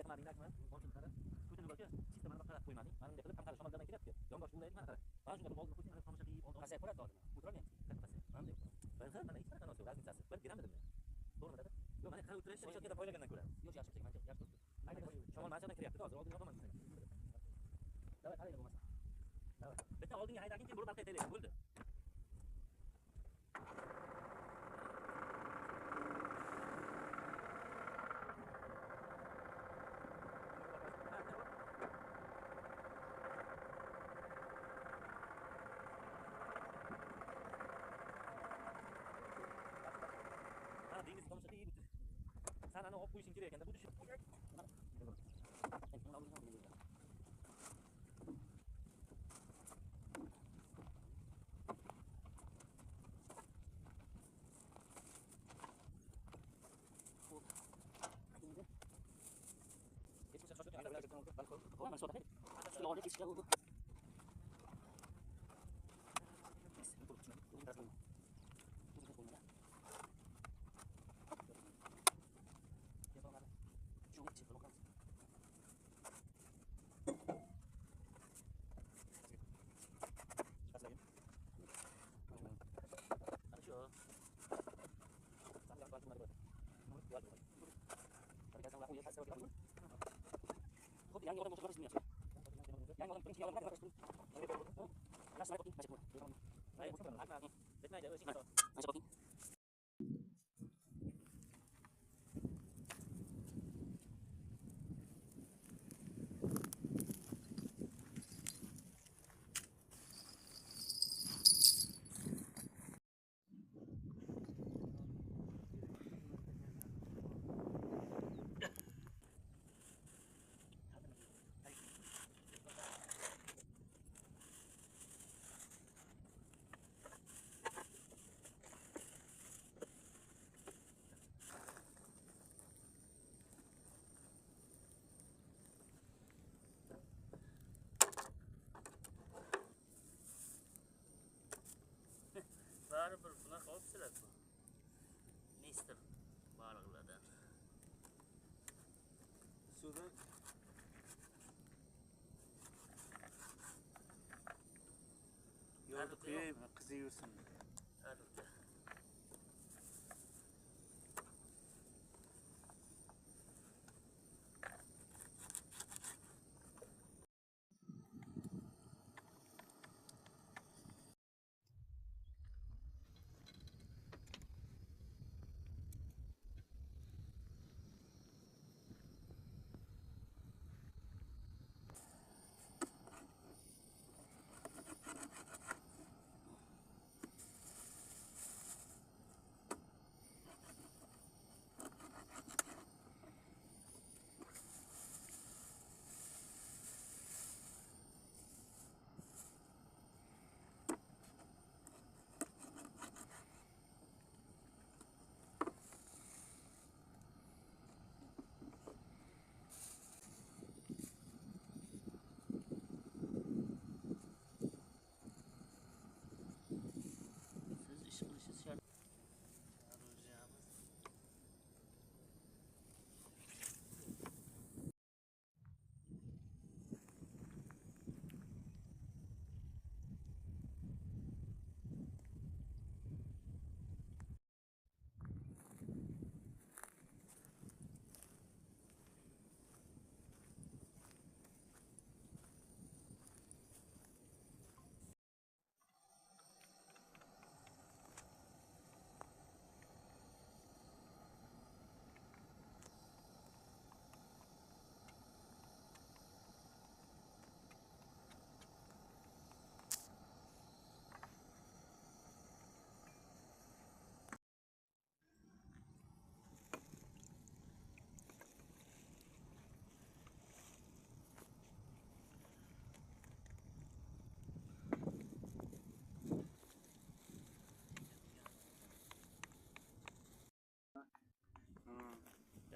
qilmadinglarmi? Qonchiliklar. Ko'chalarga sistemani qarab qo'ymading. Mana bunday qilib qamqarish shamolladan kelyapti. Yonbosh bo'laylik mana qarab. Mana shunday oldini qo'ysang, tomosha qilib, pasayib qoladi hozir. O'tirolmayapsiz. Kattasi. Mana bunday. Mana hech qanaqa narsa yo'q, raznicasi. Bir giramidimi? To'g'rimi dedi? Yo'q, mana qarab o'tirish o'sha yerda poylagandan ko'ra. Yo'q, yaxshi bo'lsa, yaxshi bo'ldi. Shamol mana yerdan kiryapti, hozir oldinga olmayman. Davay, qaraydi bo'lmasa. Davay. Bitta oldinga haydagin, keyin bo'lib qaytaylik. Bo'ldi. Dengiz tomosha qilib o'tir. Sen ana olib qo'yishing kerak ekanda bu tushib. Yang orang masuk sini. Yang orang penting orang masuk. Nas naik masuk. Naik masuk. Naik aja sini. Masuk. Baribir bunaqa olibsizlar bu. Mister baliqlardan. Sudan yo'lni qo'yaymi, qizi yursin.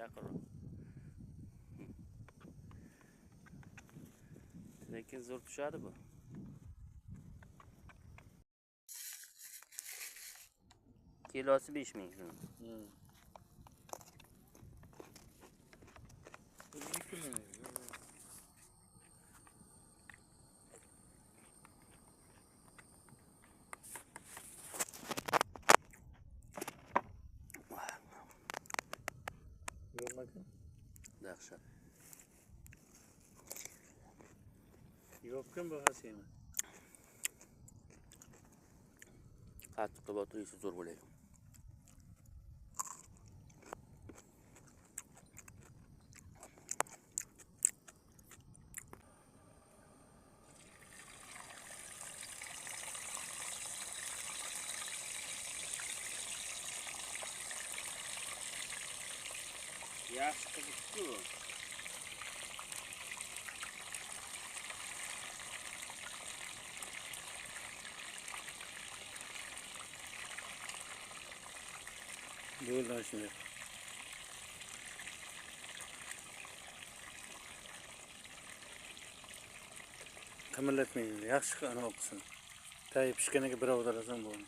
Yaqinroq. Lekin zo'r tushadi bu. Kilosi 5000 shuni. Dahshat. Yopgan bahasıyım. Qattiq qilib o'tirishsa zo'r bo'ladi. Yaxshi qilibdi-ku. Bo'ldi shunday. Qimirlatmaydi. Yaxshi ana o'qisin. Tayi pishganiga bir ovdalasan bo'ldi.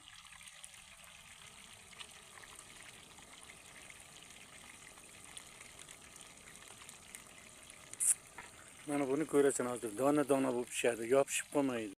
Mana buni ko'rasan hozir. Dona bo'lib pishadi, yopishib qolmaydi.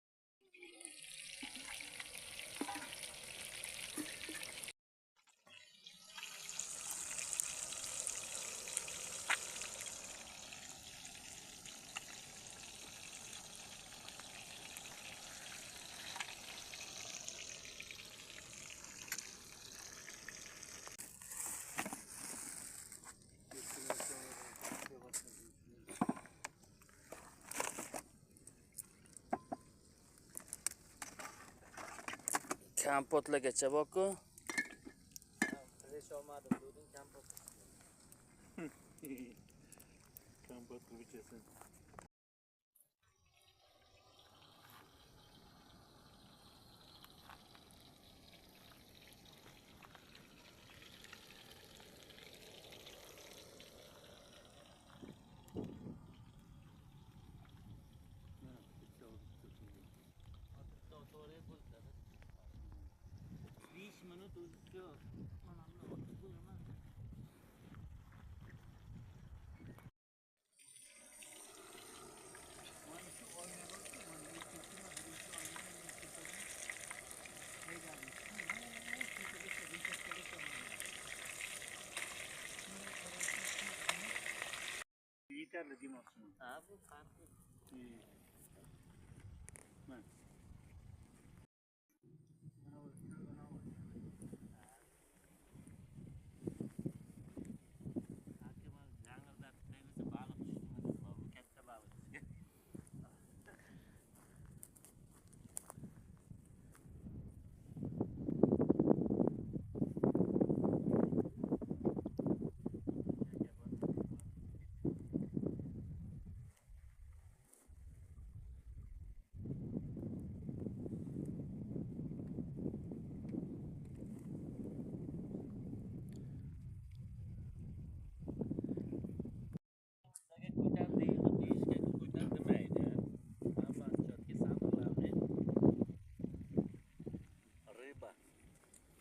Kompotlargacha bor-ku. Qilish olmadim, dedim kompot. Kompot qilib yeterli demoqchiman. Ha, bu farqli.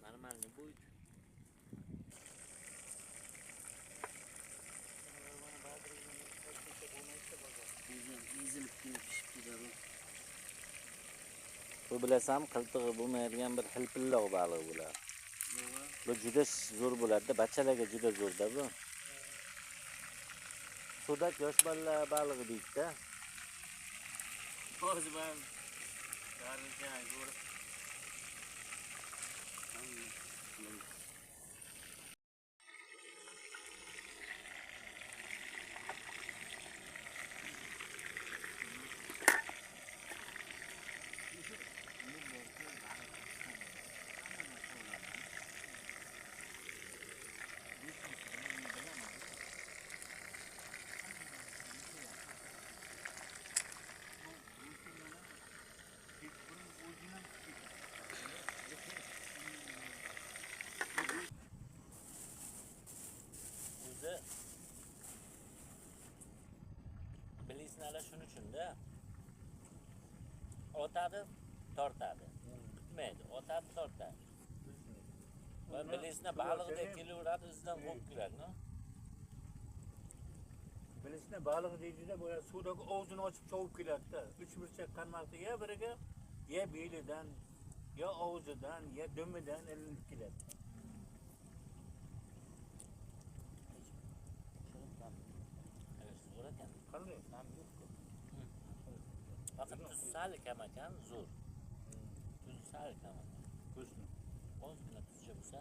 Нормальный будет. Bu bilasam qiltig'i bo'lmaydigan bir hilpilloq baliq bular. Bu juda zo'r bo'ladi, bachchalarga juda zo'rda bu. Sudak yosh bolalar balig'i deydi-da. Hozir men garincha zo'r. Bilisnalar shuning uchun-da. Otadi, tortadi. Bitmaydi, otadi, tortadi. Va bilisna balig'dek kelaveradi, izdan qo'yib keladi, no? Bilishni baliq deydida bu suvdagi og'zini ochib chovib keladi-da. 3 burchak qarmoqni ya biriga, ya belidan, ya og'zidan, ya dumidan ilinib keladi. Zo'r ekan. Qanday? Ham yo'q-ku. Faqat tuz sal kam ekan, zo'r. Tuz sal kam ekan. Go'shtni. Ozgina tuzcha bo'lsa,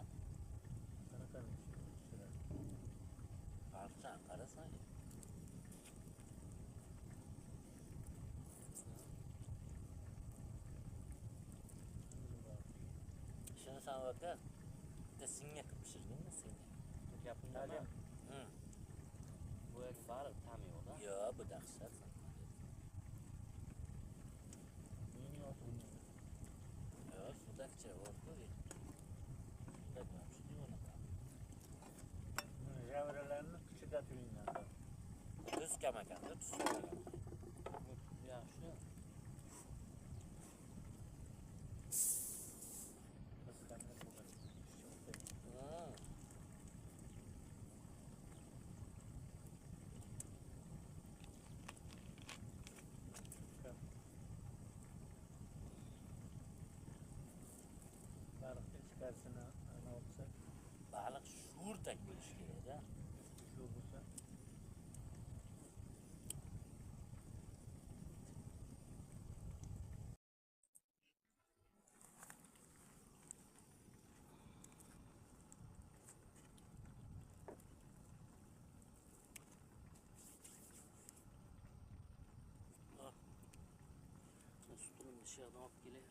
farqsan, qarasang. Shuni san aka, bitta singa qilib pishirganda singa. Gapingda bu yerga bariq ta'm yo'q-da. Yo'q, bu dahshat. Yo'q, sudakcha bor-ku. Sudak ham shu yo'qda. Javralarni qichida turinglar. Tuz kam ekan-da, tuz kam ekan. Yaxshi. Baliqni ichkarisini ana olsa, Baliq sho'rtak bo'lishi kerak-da. shu bo'lsa, Sutini dışarıdan olib kelay.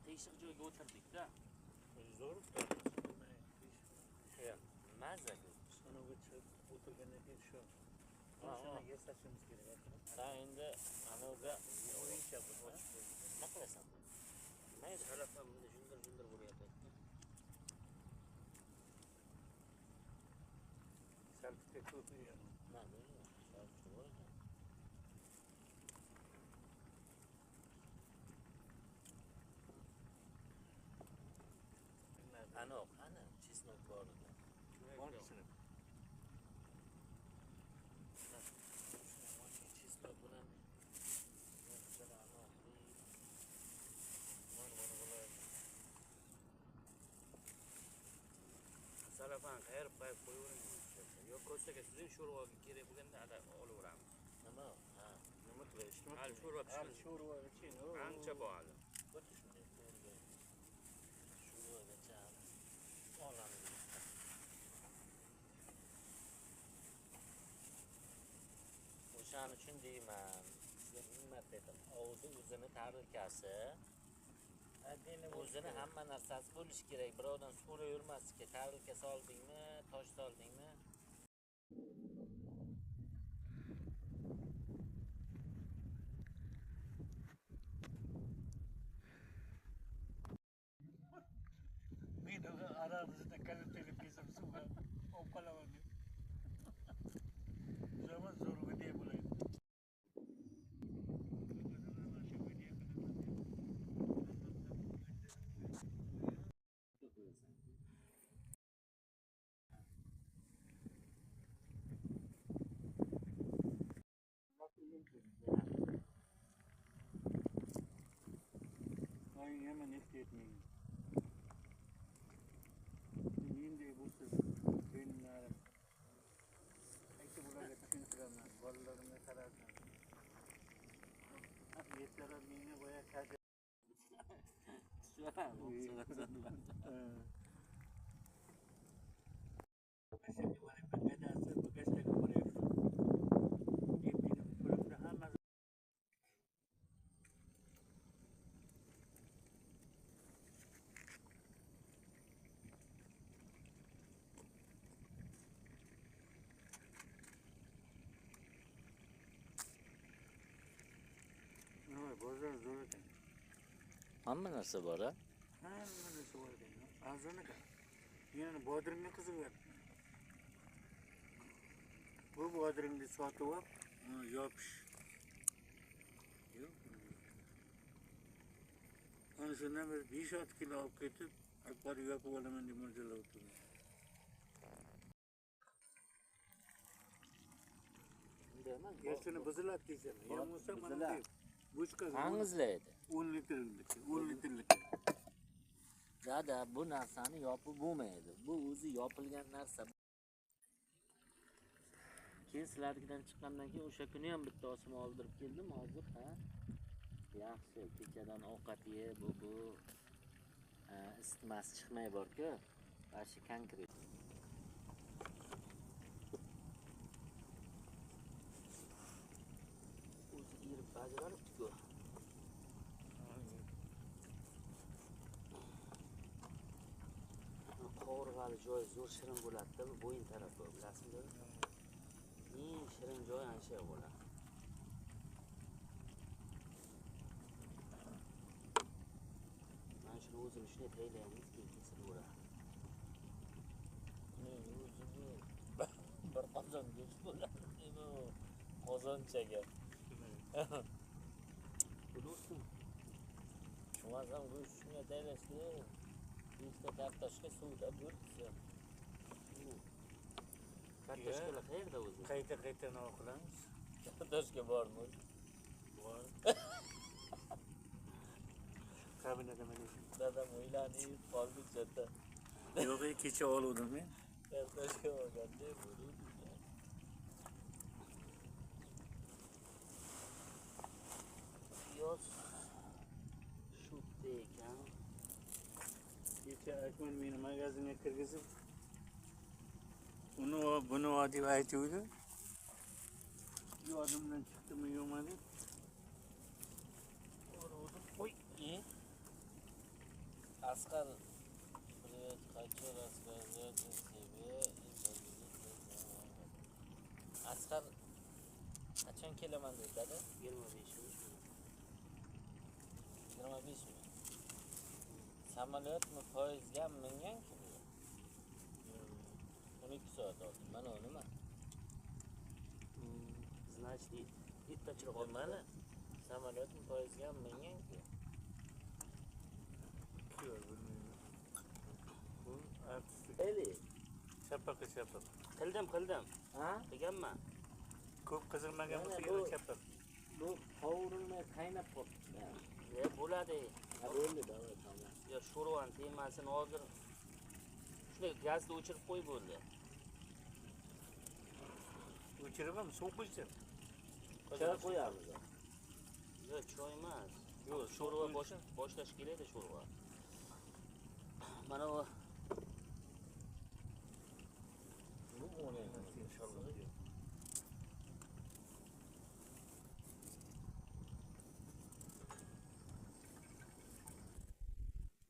Teshik joyga o'tirdik-da. zo'r. Mazza ko'p. Sanoga chiqib o'tirgandan keyin shu. Ha, Shuni yasashimiz kerak. Sen endi anoga O'yincha bu. nima qilasan? Mayli, Salafam bunda jundir bo'lyapti. Salfitga ko'p yiyorum. nima bo'ldi? Sharqcha bor ekan. Ano, qani? Chesnok bor ekan. Hangisi? Chesnok bilan Salafam qayerib qo'yavering. Yo ko'chaga sizning sho'rvaga kerak bo'lganda ada olaveramiz. nima? Ha, Nima qilishni? Hali sho'rva Hali pishmadi. sho'rva için. Ancha bor hali. xuddi shunday to'rga sho'rvagacha olamiz. O'shaning uchun deyman, sizga ming marta aytaman, og'zi o'zini tarikasi, o'zini hamma narsasi bo'lishi kerak. Birovdan so'rayvermaslikka, tarika soldingmi, tosh soldingmi? Men aramızda kaliteli bizim suga opalamadı. Zaman zoru diye bulayım. Ay hemen etmeyin. Neyinde bu söz benim yarım. Peki buraya düşündüremem. Ballarına kararsan. Yetlere mine boya kaçır. Şimdi var bir bedası bu geçte buraya. Benim fırında hemen bozor zor ekan. Hamma narsa bor, ha? Hamma narsa bor ekan. Arzon ekan. Yana bodringga qizilyapti. Bu bodringni sotib olib, yopish. Yo'q. Ana shundan bir 5-6 kilo olib ketib, akbar yopib olaman deb mo'ljallab o'tirdim. deyman. Yersini buziladi deysan. Yem bo'lsa mana Buziladi. bu bochka Hangizlaydi. 10 litrlik. 10 litrlik. Dada bu narsani yopib bo'lmaydi. Bu o'zi yopilgan narsa. Keyin sizlarnikidan chiqqandan keyin o'sha kuni ham bitta osma oldirib keldim hozir, ha. Yaxshi, kechadan ovqat ye, bu isitmasi chiqmay bor-ku. Bashi konkret. O'zi irib bajaribdi-ku. Qovurg'ali joy zo'r shirin bo'ladi-da, bu bo'yin tarafi, bilasizmi? Eng shirin joy ana shu bo'ladi. Mana shuni o'zini shunday taylaymiz, keyin kesilaveradi. Bir qozon go'sht bo'ladi, bu qozonchaga. Bilursin. Shumasam go'sht shunga taylashdi. Ikkita kartoshka suvda bo'lsa. Kartoshkalar qayerda o'zi? Qayta nima qilamiz? Kartoshka bormi? Bor. Kabinada mana shu. Dadam o'ylanib qoldi chata. Yo'q, kecha oluvdim men. Kartoshka olganda bo'ldi. Yoz shutda ekan. Kecha Akmal meni magazinga kirgizib, buni deb aytuvdi. Yodimdan chiqdimi yo'qmi deb. Qo'y. Asqar привет, хочу рассказать о себе. Asqar qachon kelaman dedi dada? 25 mi? Samolyotmi, poyezdgami minganki bu? 12 soat oldi. Mana u nima? Значит, bittachiroq olmadi. Samolyotmi, poyezdgami minganki? Yo'q, bilmayman. Bu artistlik. Eli. Chapak. Qildim. Ha? Qilganman. Ko'p qizilmagan Mana bo'lsa bu- yana chapak. Bu qovurilmay qaynab qolibdi. Bo'ladi. Ha, bo'ldi, davay, tamam. Yo, sho'rvani temasini hozir shunday gazni o'chirib qo'y bo'ldi. O'chirib ham suv quysin. Choy qo'yamiz. Yo'q, choy emas. Yo'q, Sho'rva qo'ysin. boshlash kerakda sho'rva. Mana bu Bu o'ynaymiz inshaalloh.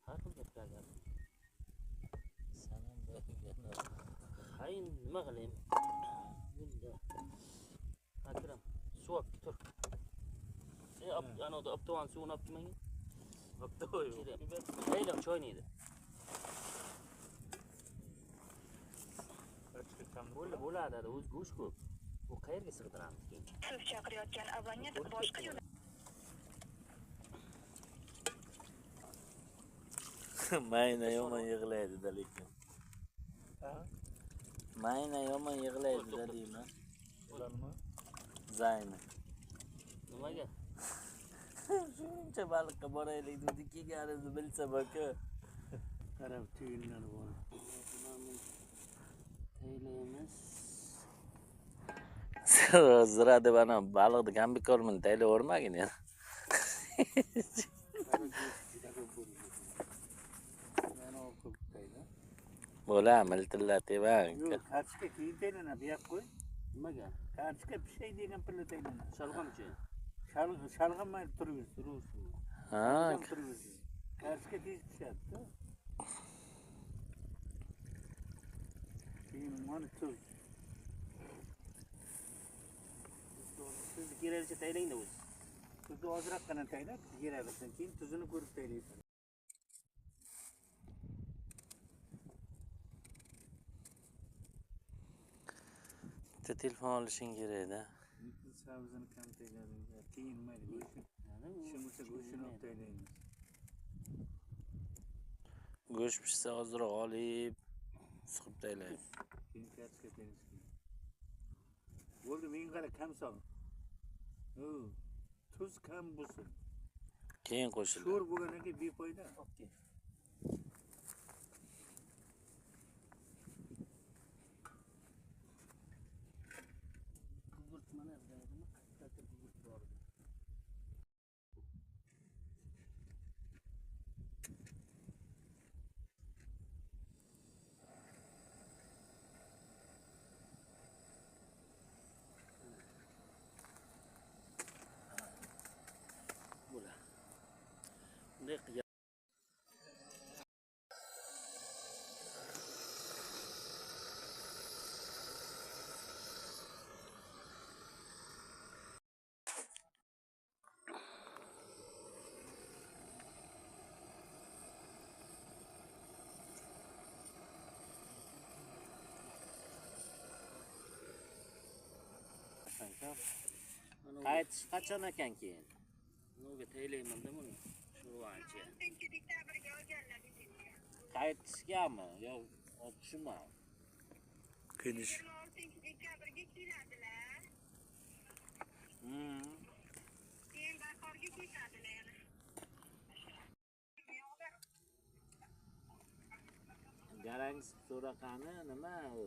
har xil gaplar. Sanam bo'lganda. Hayin nima qilayim? Bunda. Akram, suv olib tur. Ana da aptovan suvini olib kelmang. Aptoy. Haylam choyni edi. Bo'ladi, o'z go'sht ko'p. Bu qayerga sig'diramiz keyin? Siz chaqirayotgan abonent boshqa yo'l. Mayna yomon yig'laydi lekin. Ha? Mayna yomon yig'laydi deyman. Ularmi? Zayni. Nimaga? Shuncha baliqqa boraylik dedi, kelganimizni bilsa baka. Qarab tuyunlar bor. Taylaymiz. Zira deb ana baliqni gambikormini taylab o'rmagin ya. Yana o'qib tayla. Bo'la, miltillatib bang. Yo'q, kartoshka keyin taylanadi, bu yoqqa qo'y. Nimaga? Kartoshka pishay degan pilla taylanadi. Shalg'amchi. Shalg'amay turibsiz. Ha, Kartoshka tez pishadi-da. Keyin mana tuz. Siz keraklicha taylangda o'zi. Tuzni ozroqgina taylab, yeraversin. Keyin tuzini ko'rib taylaysan. bitta telefon olishing kerak-da. Sabzini kam taylading. Keyin mayli go'shtni. Ishim bo'lsa go'shtini olib taylaymiz. Go'sht pishsa ozroq olib, siqib taylaymiz. Keyin kartoshka taylaymiz. Bo'ldi, men qara kam sol. Tuz kam bo'lsin. Keyin qo'shiladi. Sho'r bo'lgandan keyin befoyda. Okey. Gugurt mana deydimi? Qayerdadir gugurt bor edi. Bunday qilgan. Qaytish qachon ekan keyin? Nega taylayman-da buni. Shurvanchi. Qaytishgami? Yo, tushunma. Kenish. Keyin bahorga ketadilar. Garang so'raqani nima u?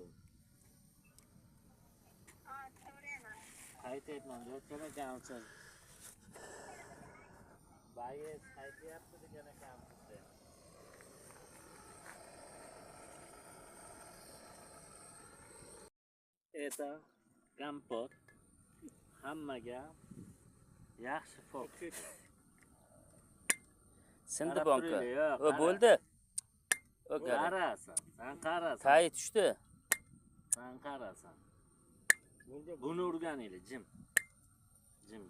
So'rayman. Qaytyapman deyotgan ekansiz. Bayez qaytyapti degan ekansiz. Это kompot hammaga yaxshi fok. Sindi banka. O bo'ldi. O Qarasan, sen qarasan. Tay tushdi. Sen qarasan. Buni o'rganaylik, jim. Jim.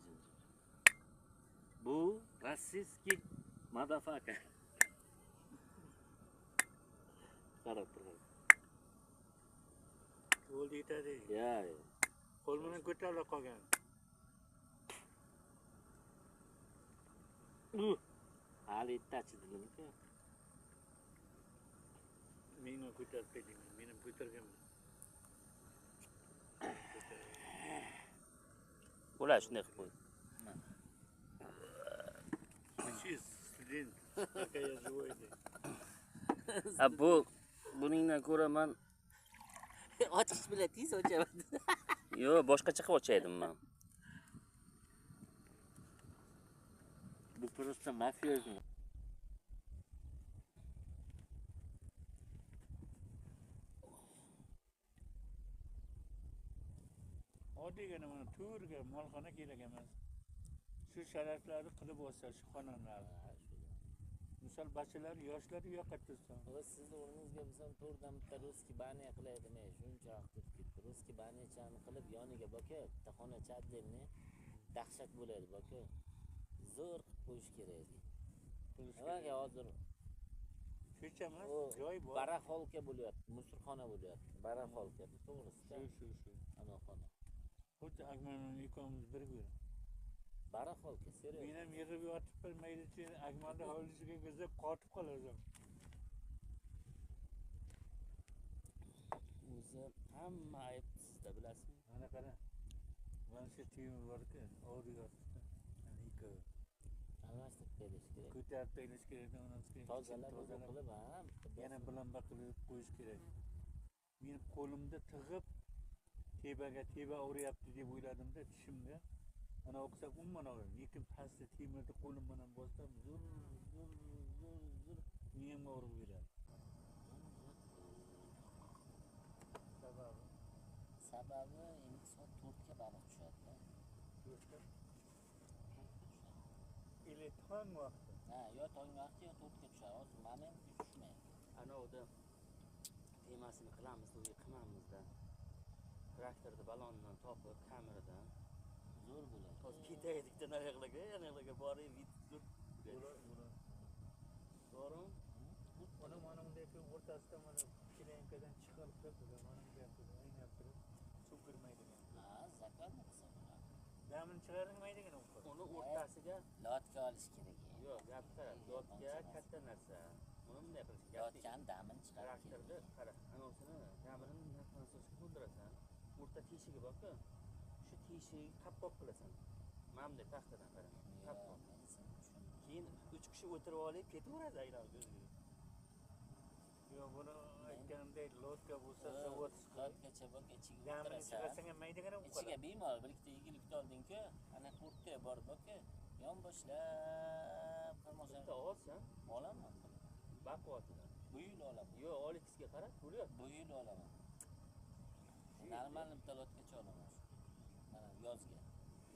Bu rossiyskiy madafaka. Qarab tur. Bo'ldi yetadi. Ya. Qo'l bilan ko'tarib qolgan. Hali ittachidimku. Meni ko'tarib bering. Men ham ko'targanman. Bo'ladi shunday qilib qo'y. Siz student. Какая живой. Bu buningdan ko'ra men Ochish bilan tez ochaman. yo boshqacha qilib ochaydim men. Bu просто mafiyozmi. Oddiygina mana to'rga molxona kerak emas. Shu sharaflarni qilib olsa shu xonanlarni. Misol bachchalar, yoshlar u yoqqa tursin. Sizni o'rningizga bizdan to'rdan bitta ruski baniya qilaydi-ne, shuncha vaqt o'tib ketdi. Ruski baniyachani qilib yoniga boka, bitta xonacha отдельный dahshat bo'ladi boka. Zo'r qilib qo'yish kerak edi. Nimaga hozir Shuncha emas, u joy bor. baraxolka bo'lyapti, musurxona bo'lyapti. Baraxolka, to'g'risi. Shu. Ana xona. Xuddi Akmalning ikkovimiz birga. Baraxolka, serios. Men ham yig'ib yotib maylicha Akmalni hovlisiga ko'zab qotib qolasan. O'zi hamma ayb sizda bilasizmi? Mana qara. Mana shu temir bor-ku, og'riyapti. Ana ikkovi. Almashtirib berish kerak. Ko'tarib berish kerak, onasiga. Tozalab qilib, ha. Yana bilan qilib qo'yish kerak. Men qo'limda tig'ib teba o'ryapti deb o'yladim-da tishimda. Ana o'qsa umuman og'rir. Lekin pastda temirni qo'lim bilan bossam zur. Men og'rib beradi. Sababi endi soat 4 ga baliq tushadi. 4 ga. Ile tong vaqti. Ha, yo tong vaqti yo 4 ga tushadi. Hozir moment tushmaydi. Ana o'da temasini qilamiz, o'zi qilmamizda. Traktorda balondan topib, kameradan Zo'r bo'ladi. hozir ketaylikda naryoqlarga, anayoqlarga borib dur. To'g'rimi? Mana bunday o'rtasida mana kelayinkadan chiqarib turibdi. Mana bunday aynab turib suv kirmaydigan. Ha, zakarni qilsa bo'ladi. Damini chiqarilmaydigan u. Uni o'rtasiga Lotka olish kerak. yo'q, gap qara. Yotga katta narsa. Buni bunday qilish kerak. Lotkan damini chiqarib Traktorda qara. Anosini kamirini narxini to'ldirasan. O'rta teshigi bor-ku. Shu teshigi qapqoq qilasan. Mana bunday taxtadan qara. Qapqoq. Keyin 3 kishi o'tirib olib ketaveradi aylanib o'ziga. Yo, buni aytganimdek lotka bo'lsa zavod Soatgacha bo'lib ichiga damini o'tirasan. chiqarsang ham maydagan ham Ichiga bemalol bir ikkita egilib olding-ku, ana kurtka bor boku, yonboshlab tomosha Bitta olsan, olaman. baquvvatidan. Bu yil olaman. Yo, Olexga qara, bo'lyapti. Bu yil olaman. Normalniy bitta lotgacha olaman. Mana yozga.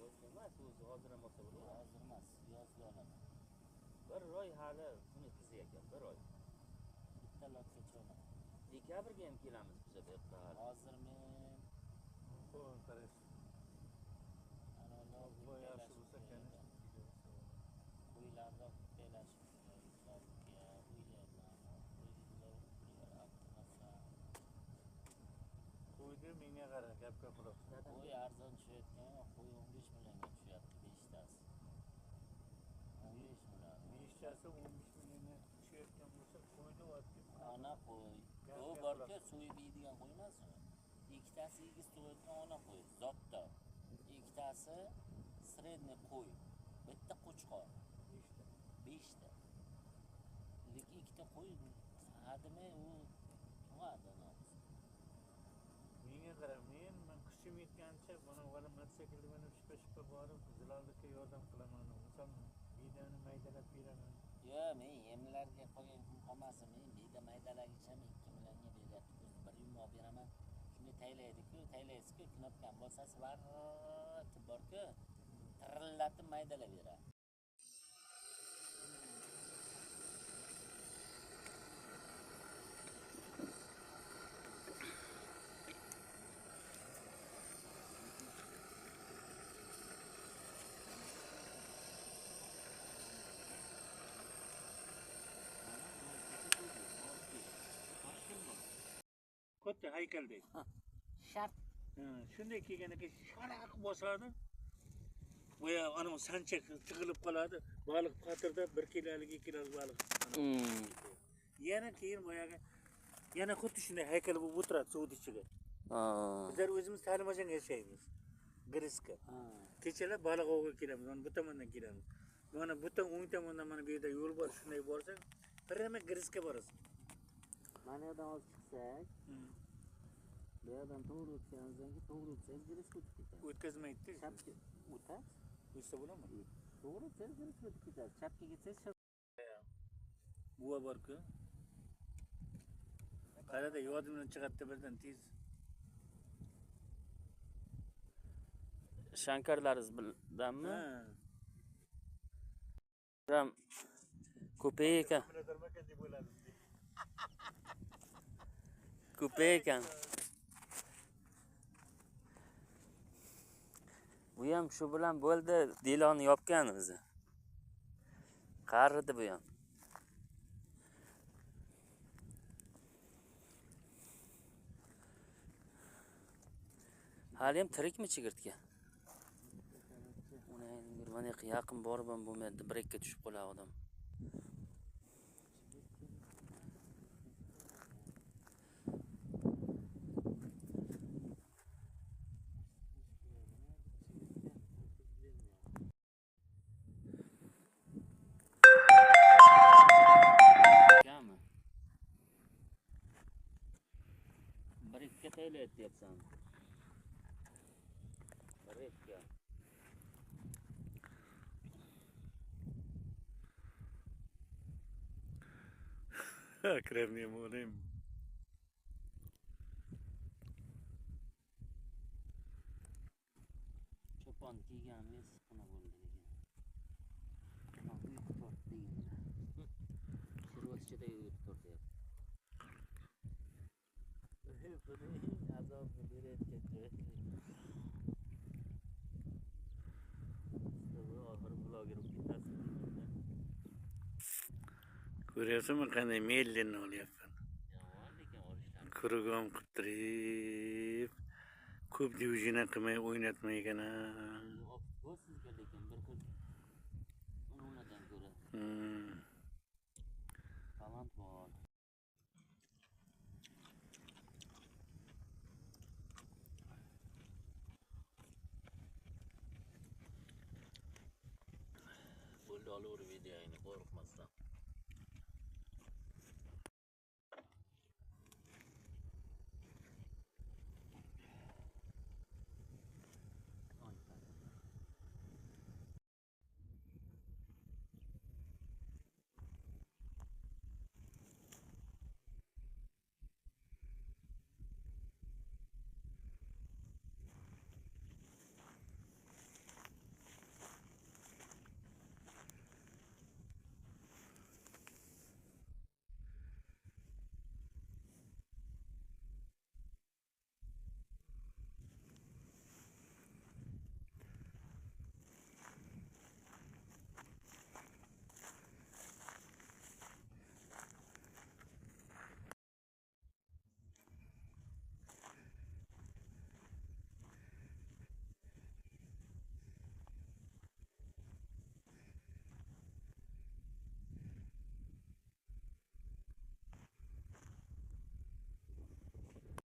Yozga emas, o'zi hozir ham olsa bo'ladimi? Hozir emas, yozga olaman. Bir oy hali buni qizi ekan, bir oy. Bitta lotgacha olaman. Dekabrga ham kelamiz biz bu yoqqa hali. Hozir men qo'l qarash. ana Bu yaxshi bo'lsa kerak. Qo'ylarroq belashib Qo'ydi menga qara, gapga quloq. qo'y arzon tushayotgan, qo'y 15 millionga tushyapti 5 tasi. 15 million. 5 tasi 15 millionga tushayotgan bo'lsa, qo'yni olib Ona qo'y. Bu borku so'yib yeydigan qo'y emasmi? Ikkitasi egiz tug'ayotgan ona qo'y, zotda. Ikkitasi sredniy qo'y. Bitta qo'chqor. 5 ta. Lekin ikkita qo'y hadimi u tug'adi. menga qara, men qishim yetgancha buni vali mototsiklda minib shippa borib zilollikka yordam qilaman. O'zim bedani maydalab beraman. Yo, men yemlarga qo'ygan kun qolmasin, men beda maydalagicha 2 millionga beryapti. Bir yummoq beraman. Shunday taylaydi-ku, taylaysiz-ku, knopkam bo'lsa svarti bor-ku, tirillatib maydalayveradi. Katta haykaldek. Shart. Shunday kelgan ekan, sharaq bosadi. Boya ana sanchak tig'ilib qoladi. Baliq patirda 1 kilolik 2 kilolik baliq. Yana keyin boyaga yana xuddi shunday haykal bo'lib o'tiradi suv ichiga. Bizlar o'zimiz ta'limajang yashaymiz. Griska. Kechalar baliq ovga kelamiz, mana bu tomondan kelamiz. Mana bu o'ng tomondan mana bu yerda yo'l bor, shunday borsang, birrama griska borasan. Mana yerdan olib chiqsak, bu yerdan to'g'ri o'tganimizdan keyin to'g'ri o'tsangiz griska o'tib ketadi. O'tkazmaydi. Chapga o'tadi. O'tsa bo'ladimi? To'g'ri o'tsangiz griska o'tib ketadi. Chapga ketsangiz Buva bor-ku. Qarada yodimdan chiqadi birdan tez. Shankarlaringizdanmi? Ram ko'pay ekan. Ko'pay ekan. Bu ham shu bilan bo'ldi, deloni yopgan o'zi. Qaridi bu ham. Hali ham tirikmi chigirtka? Uni mana yaqin borib ham bo'lmaydi, brekka tushib qoladi odam. Brekka taylayapti deyapsan. Brekka. Kremniy molim. Cho'pon kiyganimiz xona bo'ldi degan. Mana uyqu tortdi deganlar. Shirvasichada uyqu tortyapti. Buni azobni berayotgan joy. Oxiri bloger bo'lib ketasiz. Ko'ryapsizmi qanday mellenni olyapman. Yomon lekin olishdan. Kurugom qilib ko'p divizhina qilmay o'ynatmaygan. Bu sizga lekin bir xil ununadan ko'ra baland bor. Oldu olur videoyini korkmazsan.